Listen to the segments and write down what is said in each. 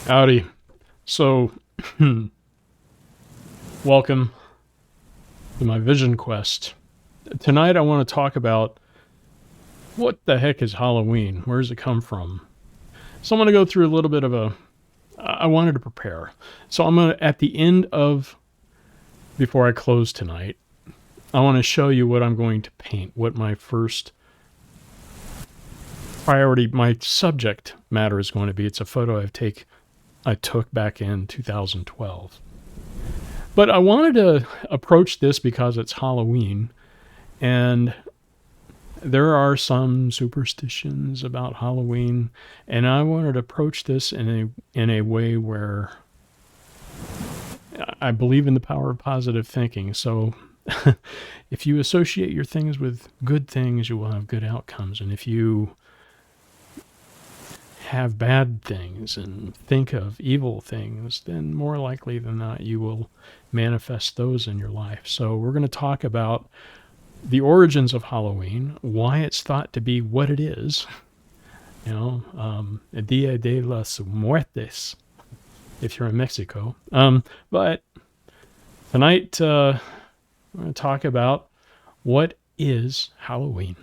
Howdy. So, welcome to my vision quest. Tonight I want to talk about what the heck is Halloween? Where does it come from? So I'm going to go through a little bit of I wanted to prepare. So I'm going to, at the end of, before I close tonight, I want to show you what I'm going to paint, what my first priority, my subject matter is going to be. It's a photo I took back in 2012. But I wanted to approach this because it's Halloween, and there are some superstitions about Halloween, and I wanted to approach this in a way where I believe in the power of positive thinking. So if you associate your things with good things, you will have good outcomes. And if you have bad things and think of evil things, then more likely than not, you will manifest those in your life. So we're going to talk about the origins of Halloween, why it's thought to be what it is, Dia de los Muertes, if you're in Mexico. But tonight, we're going to talk about what is Halloween.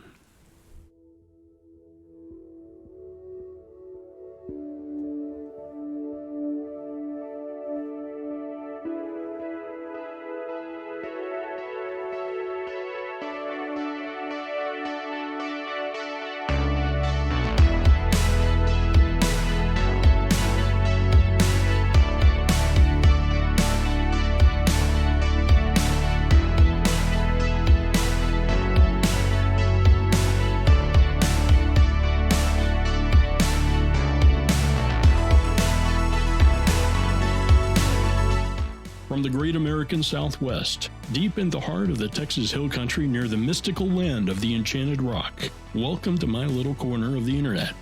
From the great American Southwest, deep in the heart of the Texas Hill Country near the mystical land of the Enchanted Rock, welcome to my little corner of the internet.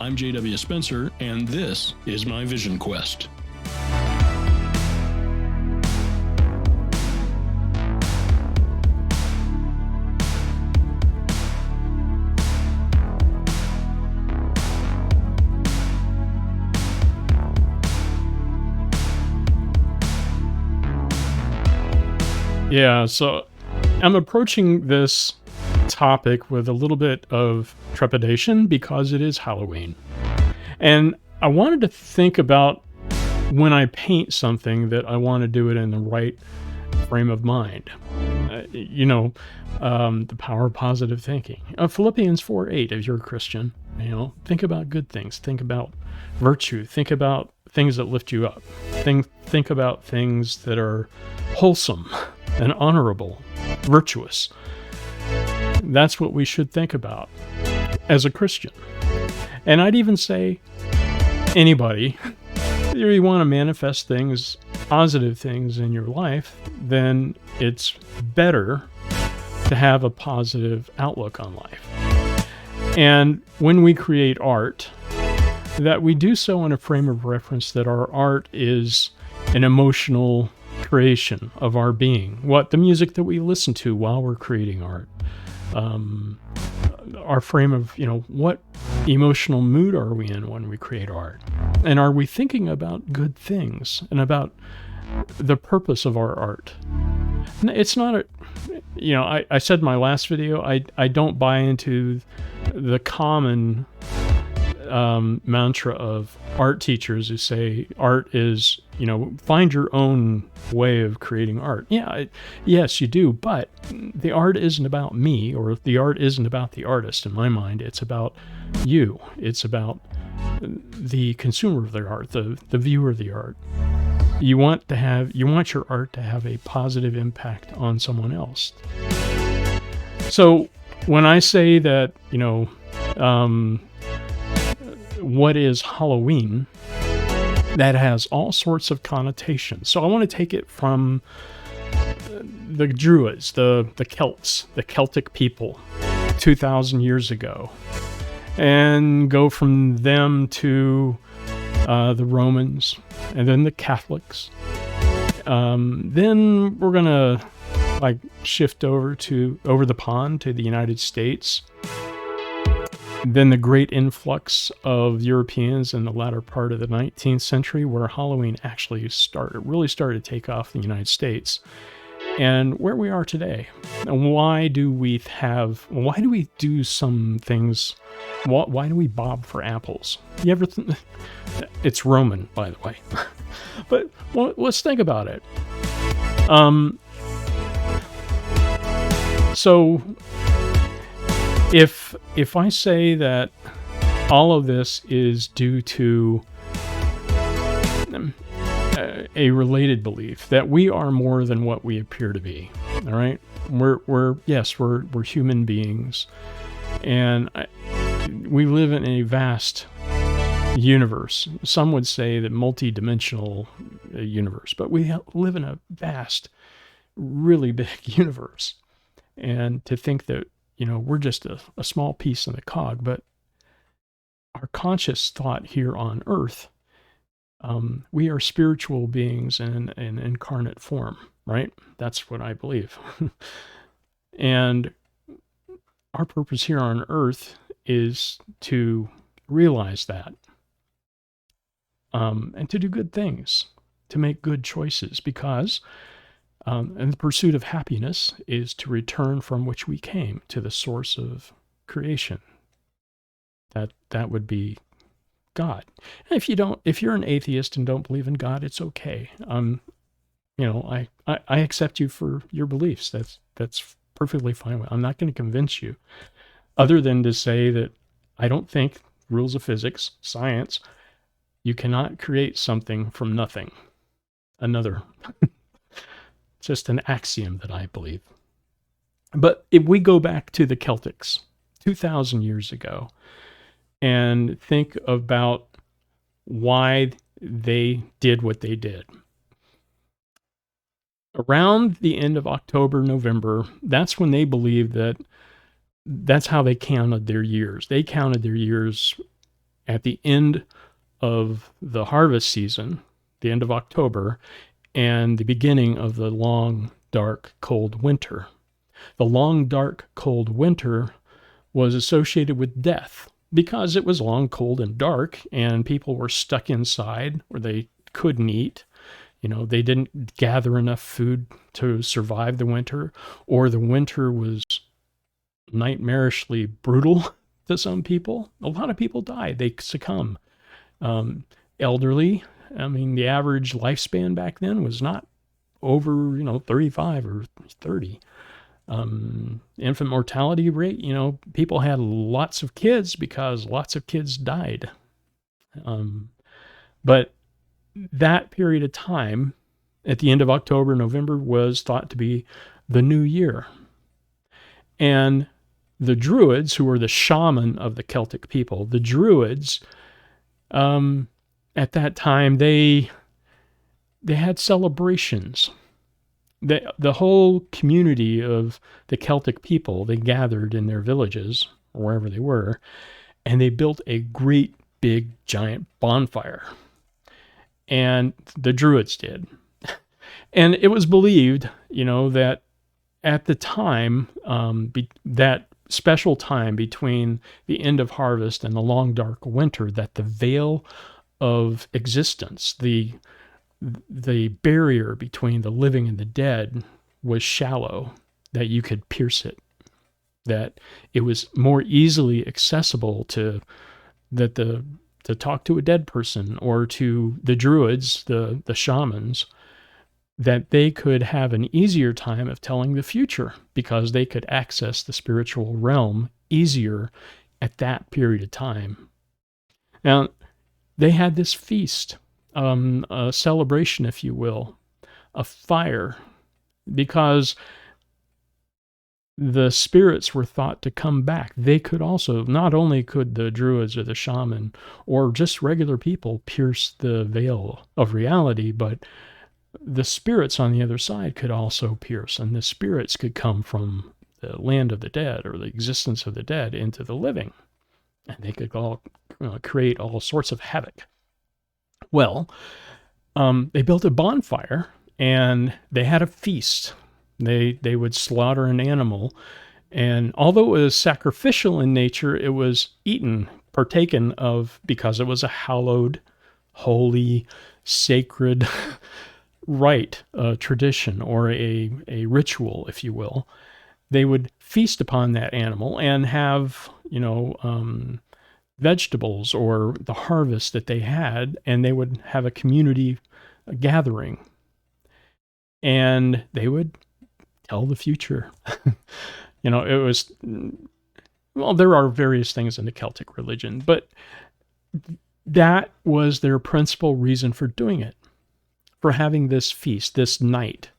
I'm J.W. Spencer, and this is my Vision Quest. Yeah, so I'm approaching this topic with a little bit of trepidation because it is Halloween. And I wanted to think about when I paint something that I want to do it in the right frame of mind. The power of positive thinking. Philippians 4:8, if you're a Christian, think about good things. Think about virtue. Think about things that lift you up. Think about things that are wholesome and honorable, virtuous. That's what we should think about as a Christian. And I'd even say anybody, if you want to manifest things, positive things in your life, then it's better to have a positive outlook on life. And when we create art, that we do so in a frame of reference that our art is an emotional creation of our being. What the music that we listen to while we're creating art, our frame of, what emotional mood are we in when we create art? And are we thinking about good things and about the purpose of our art? It's not I said in my last video, I don't buy into the common mantra of art teachers who say art is, find your own way of creating art. Yes, you do, but the art isn't about me, or the art isn't about the artist. In my mind, it's about you. It's about the consumer of the art, the viewer of the art. You want your art to have a positive impact on someone else. So when I say that, what is Halloween, that has all sorts of connotations. So I want to take it from the Druids, the Celts, the Celtic people 2,000 years ago, and go from them to the Romans, and then the Catholics. Then we're going to shift over the pond to the United States. Then the great influx of Europeans in the latter part of the 19th century, where Halloween actually really started to take off in the United States, and where we are today. And why do we do some things? Why do we bob for apples? You ever? It's Roman, by the way. But let's think about it. So if I say that all of this is due to a related belief that we are more than what we appear to be, all right? We're human beings, and we live in a vast universe. Some would say that multi-dimensional universe, but we live in a vast, really big universe. And to think that, we're just a small piece in the cog, but our conscious thought here on Earth, we are spiritual beings in an incarnate form, right? That's what I believe. And our purpose here on Earth is to realize that, and to do good things, to make good choices, because and the pursuit of happiness is to return from which we came, to the source of creation. That would be God. And if you're an atheist and don't believe in God, it's okay. I accept you for your beliefs. That's perfectly fine. I'm not going to convince you, other than to say that I don't think rules of physics, science, you cannot create something from nothing. Just an axiom that I believe. But if we go back to the Celtics 2,000 years ago and think about why they did what they did. Around the end of October, November, that's when they believed that's how they counted their years. They counted their years at the end of the harvest season, the end of October, and the beginning of the long, dark, cold winter. The long, dark, cold winter was associated with death because it was long, cold, and dark, and people were stuck inside or they couldn't eat. They didn't gather enough food to survive the winter, or the winter was nightmarishly brutal to some people. A lot of people died. They succumbed. Elderly, the average lifespan back then was not over, 35 or 30. Infant mortality rate, people had lots of kids because lots of kids died. But that period of time at the end of October, November was thought to be the new year. And the Druids, who were the shaman of the Celtic people, the Druids, at that time, they had celebrations. The whole community of the Celtic people, they gathered in their villages, or wherever they were, and they built a great, big, giant bonfire. And the Druids did. And it was believed, that at the time, that special time between the end of harvest and the long, dark winter, that the veil of existence, the barrier between the living and the dead was shallow, that you could pierce it, that it was more easily accessible to talk to a dead person, or to the Druids, the shamans, that they could have an easier time of telling the future because they could access the spiritual realm easier at that period of time. Now, they had this feast, a celebration, if you will, a fire, because the spirits were thought to come back. They could also, not only could the Druids or the shaman or just regular people pierce the veil of reality, but the spirits on the other side could also pierce, and the spirits could come from the land of the dead or the existence of the dead into the living, and they could all create all sorts of havoc. Well, they built a bonfire and they had a feast. They would slaughter an animal, And although it was sacrificial in nature, it was eaten, partaken of, because it was a hallowed, holy, sacred rite, a tradition, or a ritual, if you will. They would feast upon that animal and have, vegetables or the harvest that they had, and they would have a community gathering. And they would tell the future. It was, well, there are various things in the Celtic religion, but that was their principal reason for doing it, for having this feast, this night.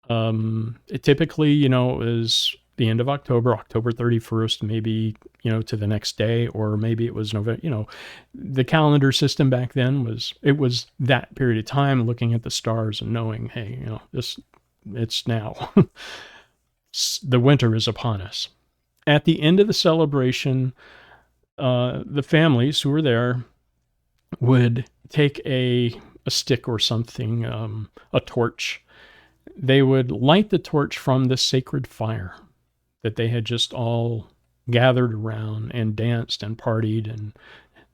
It typically, is the end of October 31st, maybe, to the next day, or maybe it was November. The calendar system back then was that period of time, looking at the stars and knowing, hey, it's now. The winter is upon us. At the end of the celebration, the families who were there would take a stick or something, a torch. They would light the torch from the sacred fire that they had just all gathered around and danced and partied and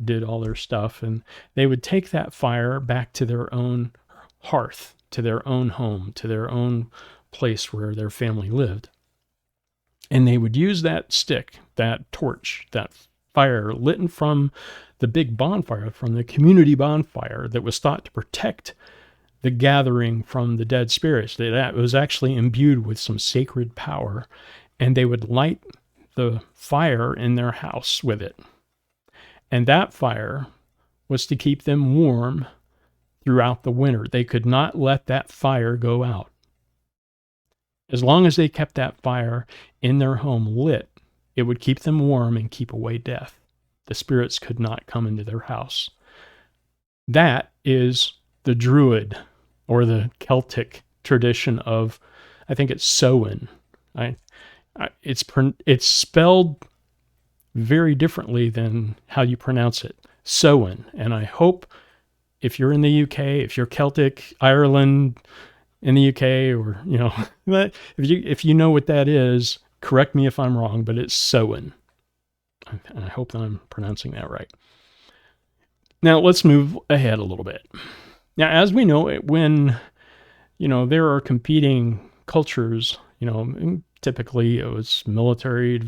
did all their stuff. And they would take that fire back to their own hearth, to their own home, to their own place where their family lived. And they would use that stick, that torch, that fire lit from the big bonfire, from the community bonfire that was thought to protect the gathering from the dead spirits. That was actually imbued with some sacred power. And they would light the fire in their house with it. And that fire was to keep them warm throughout the winter. They could not let that fire go out. As long as they kept that fire in their home lit, it would keep them warm and keep away death. The spirits could not come into their house. That is the Druid or the Celtic tradition of, I think it's Samhain. It's spelled very differently than how you pronounce it, Samhain. And I hope if you're in the UK, if you're Celtic, Ireland, in the UK, or, if you know what that is, correct me if I'm wrong, but it's Samhain. And I hope that I'm pronouncing that right. Now, let's move ahead a little bit. Now, as we know, when, there are competing cultures, typically it was military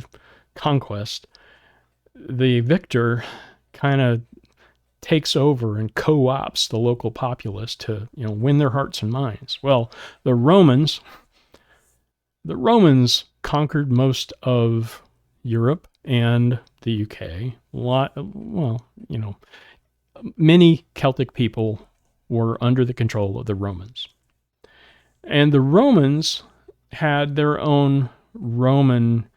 conquest, the victor kind of takes over and co-ops the local populace to, win their hearts and minds. Well, the Romans conquered most of Europe and the UK. Many Celtic people were under the control of the Romans. And the Romans had their own Roman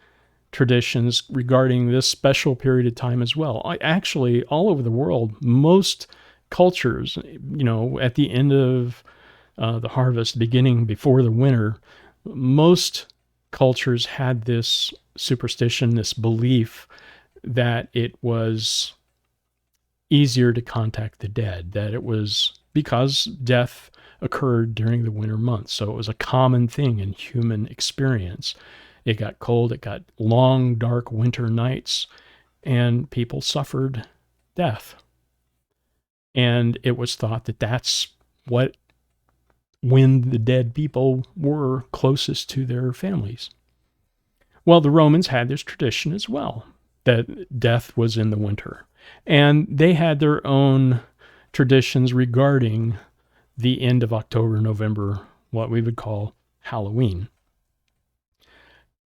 traditions regarding this special period of time as well. Actually, all over the world, most cultures, at the end of the harvest, beginning before the winter, most cultures had this superstition, this belief that it was easier to contact the dead, that it was because death occurred during the winter months. So it was a common thing in human experience. It got cold, it got long, dark winter nights, and people suffered death. And it was thought that that's when the dead people were closest to their families. Well, the Romans had this tradition as well, that death was in the winter. And they had their own traditions regarding the end of October, November, what we would call Halloween.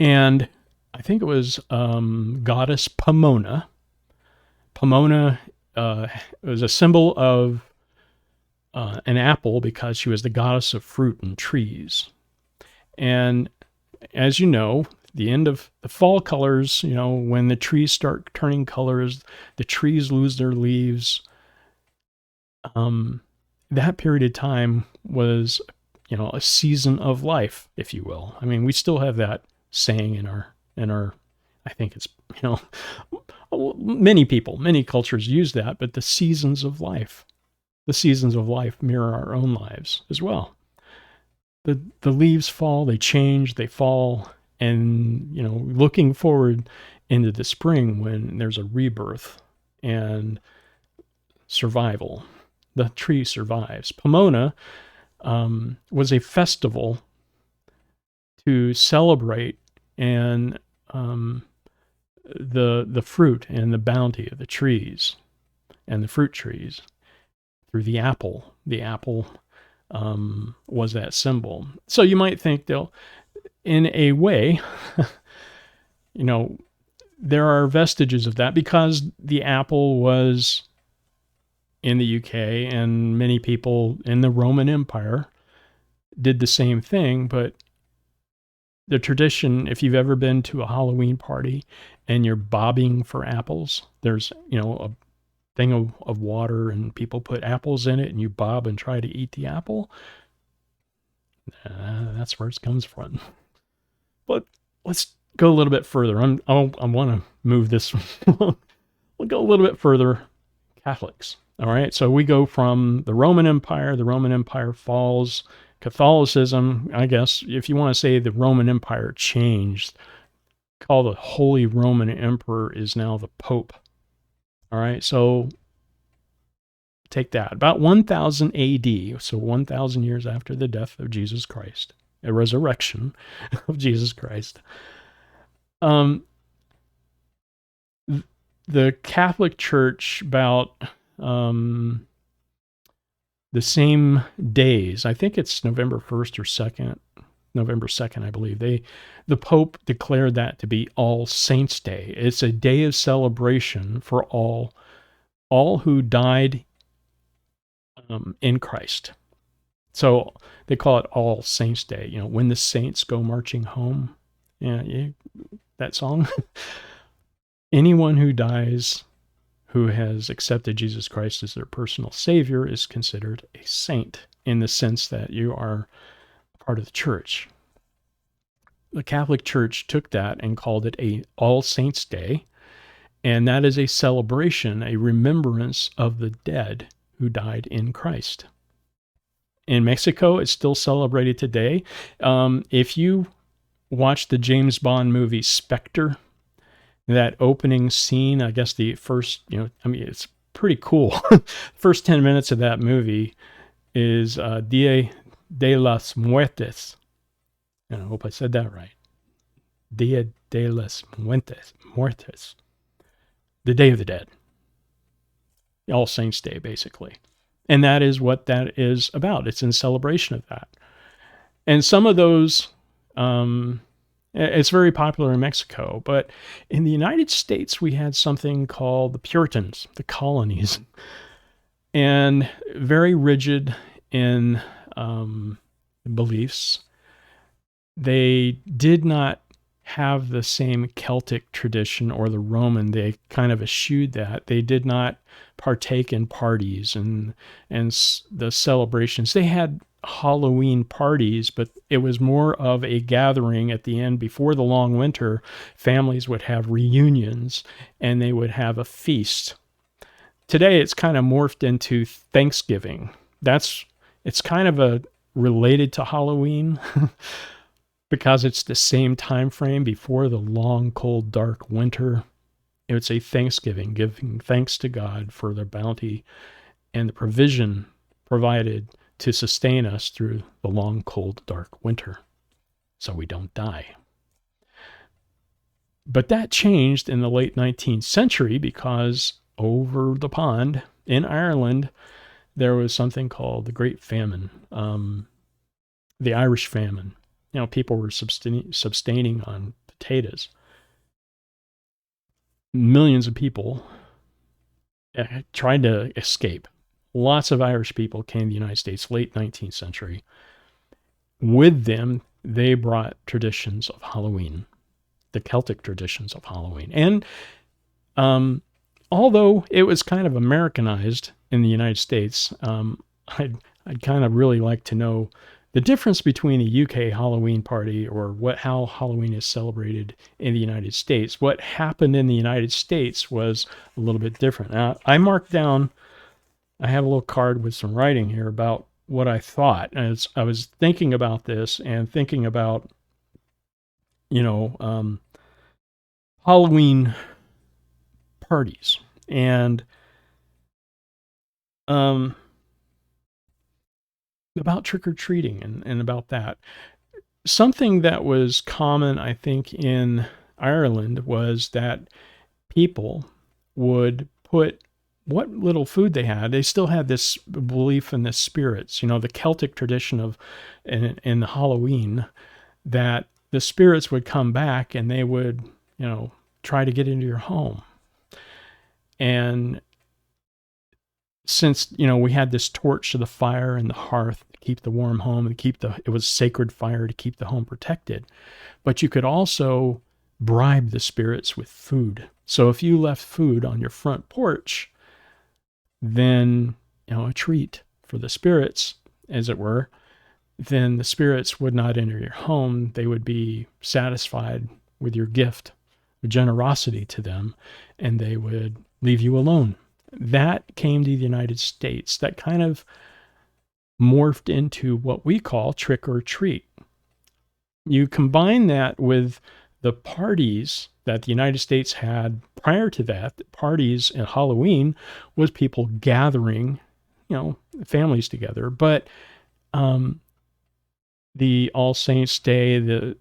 And I think it was goddess Pomona. Pomona was a symbol of an apple because she was the goddess of fruit and trees. And as you know, the end of the fall colors, when the trees start turning colors, the trees lose their leaves. That period of time was, a season of life, if you will. I mean, we still have that saying in our, I think it's, many cultures use that, but the seasons of life mirror our own lives as well. The leaves fall, they change, they fall, And, looking forward into the spring when there's a rebirth and survival. The tree survives. Pomona was a festival to celebrate and the fruit and the bounty of the trees and the fruit trees through the apple. The apple was that symbol. So you might think, though, in a way, there are vestiges of that because the apple was in the UK and many people in the Roman Empire did the same thing. But the tradition, if you've ever been to a Halloween party and you're bobbing for apples, there's, a thing of water and people put apples in it and you bob and try to eat the apple. That's where it comes from. But let's go a little bit further. I want to move this. We'll go a little bit further. Catholics. All right. So we go from the Roman Empire falls. Catholicism, I guess, if you want to say the Roman Empire changed, called the Holy Roman Emperor is now the Pope. All right. So take that. About 1000 AD, so 1000 years after the death of Jesus Christ, a resurrection of Jesus Christ. The Catholic Church, about the same days, I think it's November 1st or 2nd, November 2nd, I believe, the Pope declared that to be All Saints' Day. It's a day of celebration for all who died in Christ. So they call it All Saints' Day, when the saints go marching home. Yeah, that song. Anyone who dies who has accepted Jesus Christ as their personal savior is considered a saint in the sense that you are part of the church. The Catholic Church took that and called it a All Saints' Day, and that is a celebration, a remembrance of the dead who died in Christ. In Mexico, it's still celebrated today. If you watch the James Bond movie Spectre, that opening scene, I guess the first, it's pretty cool. First 10 minutes of that movie is Dia de los Muertos. I hope I said that right. Dia de los Muertos. The Day of the Dead. All Saints' Day, basically. And that is what that is about. It's in celebration of that. And some of those, it's very popular in Mexico, but in the United States, we had something called the Puritans, the colonies, and very rigid in beliefs. They did not have the same Celtic tradition or the Roman. They kind of eschewed that. They did not partake in parties and the celebrations. They had Halloween parties, but it was more of a gathering at the end before the long winter. Families would have reunions and they would have a feast. Today, it's kind of morphed into Thanksgiving. It's kind of related to Halloween because it's the same time frame before the long, cold, dark winter. It's a Thanksgiving, giving thanks to God for their bounty and the provision provided to sustain us through the long, cold, dark winter so we don't die. But that changed in the late 19th century because over the pond in Ireland, there was something called the Great Famine, the Irish Famine. People were sustaining on potatoes. Millions of people tried to escape. Lots of Irish people came to the United States, late 19th century. With them, they brought traditions of Halloween, the Celtic traditions of Halloween. And although it was kind of Americanized in the United States, I'd kind of really like to know the difference between a UK Halloween party or how Halloween is celebrated in the United States. What happened in the United States was a little bit different. Now, I marked down, I have a little card with some writing here about what I thought. As I was thinking about this and thinking about, Halloween parties and about trick-or-treating and about that. Something that was common, I think, in Ireland was that people would put what little food they had. They still had this belief in the spirits, the Celtic tradition of in the Halloween, that the spirits would come back and they would, try to get into your home. And since, we had this torch to the fire and the hearth to keep the warm home and it was sacred fire to keep the home protected. But you could also bribe the spirits with food. So if you left food on your front porch, then, a treat for the spirits, as it were, then the spirits would not enter your home. They would be satisfied with your gift of generosity to them, and they would leave you alone. That came to the United States. That kind of morphed into what we call trick or treat. You combine that with the parties that the United States had prior to that. Parties at Halloween was people gathering, families together. But the All Saints Day, the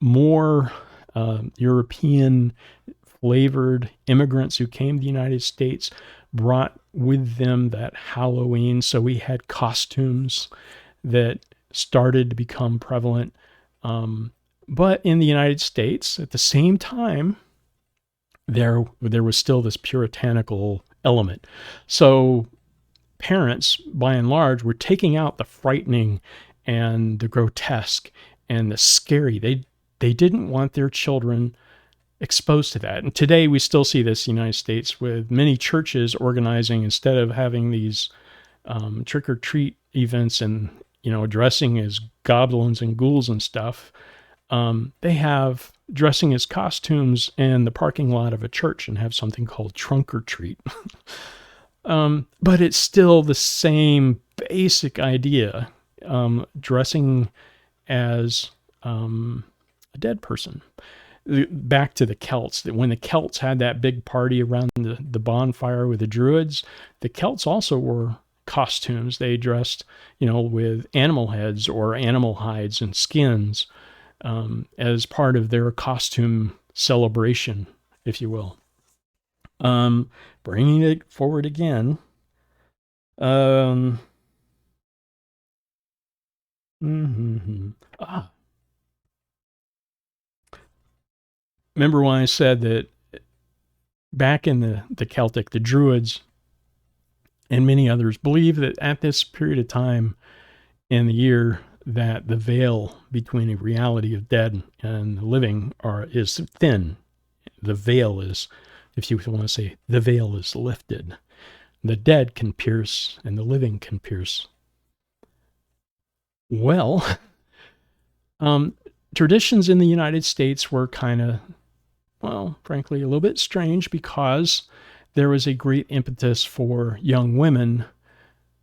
more European flavored immigrants who came to the United States brought with them that Halloween. So we had costumes that started to become prevalent. But in the United States, at the same time, there was still this puritanical element. So parents, by and large, were taking out the frightening and the grotesque and the scary. They didn't want their children exposed to that. And today we still see this in the United States with many churches organizing, instead of having these trick-or-treat events and, dressing as goblins and ghouls and stuff, they have dressing as costumes in the parking lot of a church and have something called trunk or treat. But it's still the same basic idea, dressing as a dead person. Back to the Celts, that when the Celts had that big party around the bonfire with the Druids, the Celts also wore costumes. They dressed, with animal heads or animal hides and skins as part of their costume celebration, if you will. Bringing it forward again. Remember when I said that back in the Celtic, the Druids and many others believed that at this period of time in the year, that the veil between the reality of dead and the living is thin. The veil is, if you want to say, the veil is lifted. The dead can pierce and the living can pierce. Well, traditions in the United States were kind of, frankly, a little bit strange, because there was a great impetus for young women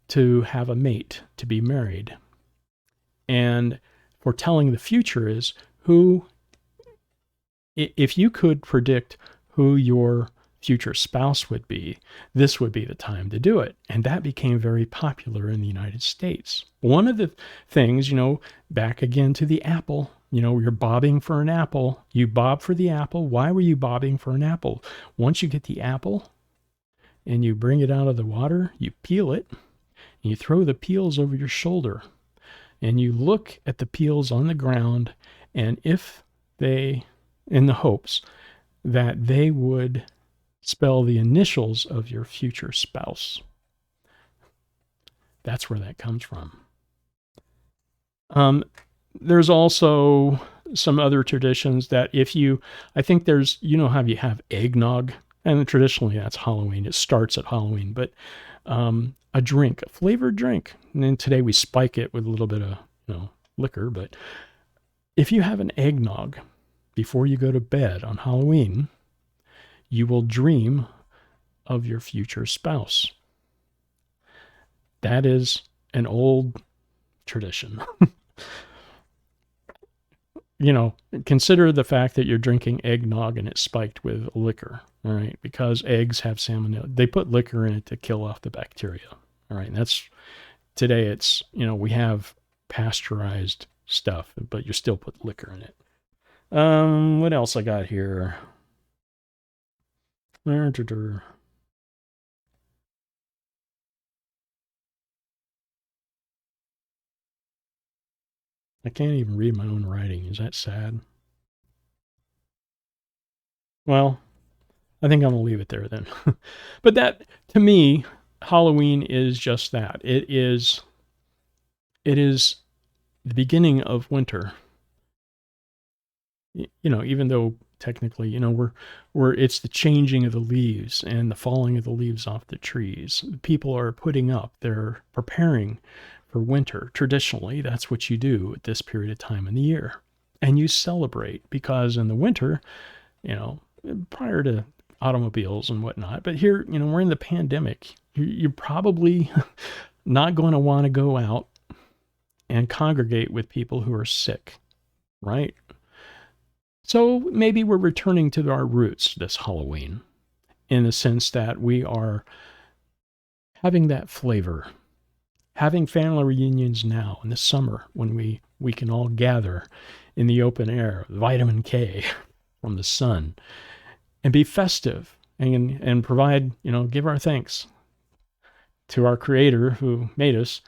to have a mate, to be married. And foretelling the future is if you could predict who your future spouse would be, this would be the time to do it. And that became very popular in the United States. One of the things, back again to the apple, you're bobbing for an apple. You bob for the apple. Why were you bobbing for an apple? Once you get the apple and you bring it out of the water, you peel it, and you throw the peels over your shoulder. And you look at the peels on the ground, and if they, in the hopes that they would spell the initials of your future spouse. That's where that comes from. There's also some other traditions that I think there's, how you have eggnog, and traditionally that's Halloween. It starts at Halloween, but a drink, a flavored drink. And then today we spike it with a little bit of, liquor. But if you have an eggnog before you go to bed on Halloween, you will dream of your future spouse. That is an old tradition. consider the fact that you're drinking eggnog and it's spiked with liquor, all right? Because eggs have salmonella. They put liquor in it to kill off the bacteria, all right? And today it's, we have pasteurized stuff, but you still put liquor in it. What else I got here? I can't even read my own writing. Is that sad? Well, I think I'm going to leave it there then. But that, to me, Halloween is just that. It is the beginning of winter. Even though technically, it's the changing of the leaves and the falling of the leaves off the trees. People are they're preparing for winter. Traditionally, that's what you do at this period of time in the year. And you celebrate because in the winter, prior to automobiles and whatnot, but here, we're in the pandemic. You're probably not going to want to go out and congregate with people who are sick, right? So maybe we're returning to our roots this Halloween in the sense that we are having that flavor, having family reunions now in the summer when we can all gather in the open air, vitamin K from the sun, and be festive and provide, give our thanks to our Creator who made us,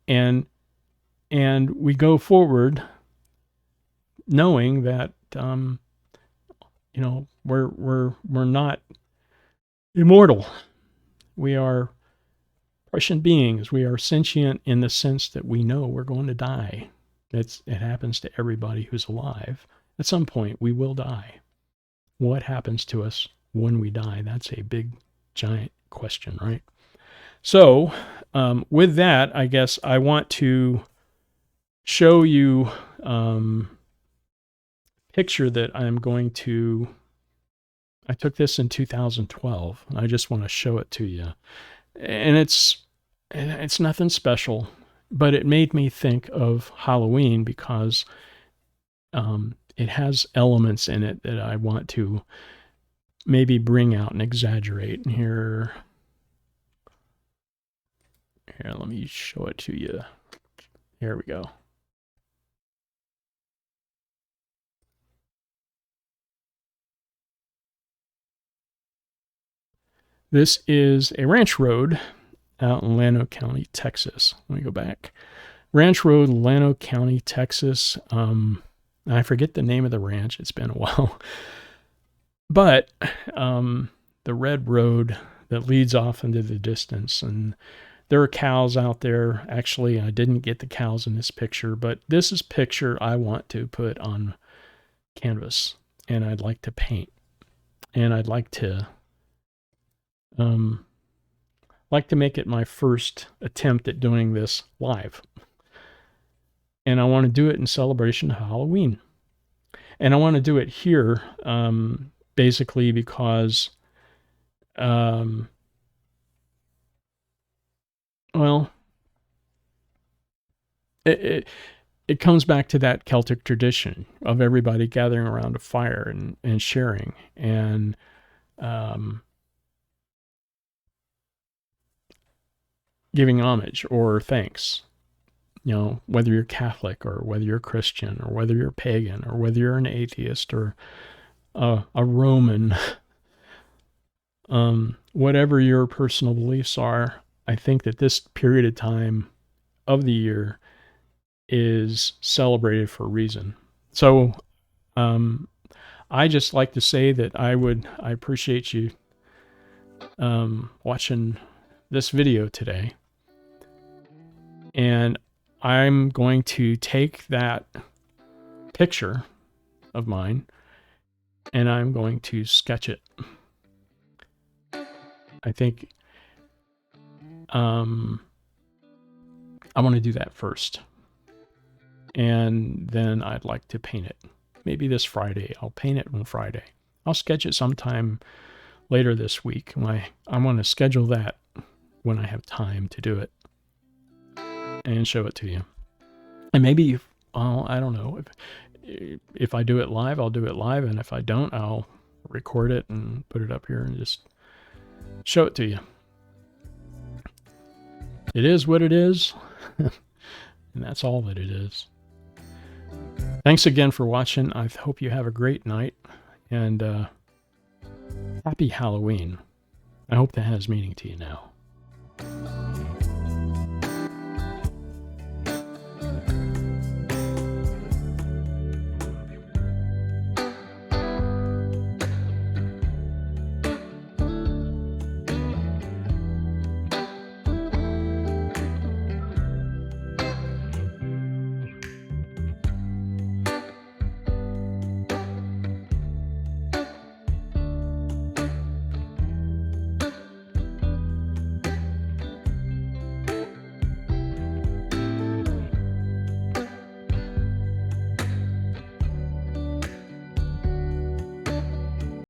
and we go forward knowing that we're not immortal. We are prescient beings. We are sentient in the sense that we know we're going to die. It happens to everybody who's alive. At some point, we will die. What happens to us when we die? That's a big, giant question, right? So, with that, I guess I want to show you picture that I took this in 2012. I just want to show it to you. And it's nothing special, but it made me think of Halloween because it has elements in it that I want to maybe bring out and exaggerate. Here, let me show it to you. Here we go. This is a ranch road out in Llano County, Texas. Let me go back. Ranch Road, Llano County, Texas. I forget the name of the ranch. It's been a while. But the red road that leads off into the distance, and there are cows out there. Actually, I didn't get the cows in this picture, but this is a picture I want to put on canvas, and I'd like to paint, and I'd like to make it my first attempt at doing this live. And I want to do it in celebration of Halloween. And I want to do it here, basically because, it comes back to that Celtic tradition of everybody gathering around a fire and sharing and giving homage or thanks, whether you're Catholic or whether you're Christian or whether you're pagan or whether you're an atheist or a Roman, whatever your personal beliefs are, I think that this period of time of the year is celebrated for a reason. So I just like to say that I appreciate you watching this video today. And I'm going to take that picture of mine and I'm going to sketch it. I think I want to do that first. And then I'd like to paint it. Maybe this Friday. I'll paint it on Friday. I'll sketch it sometime later this week. I want to schedule that when I have time to do it and show it to you. And maybe, I don't know, if I do it live, I'll do it live. And if I don't, I'll record it and put it up here and just show it to you. It is what it is. And that's all that it is. Thanks again for watching. I hope you have a great night. And happy Halloween. I hope that has meaning to you now.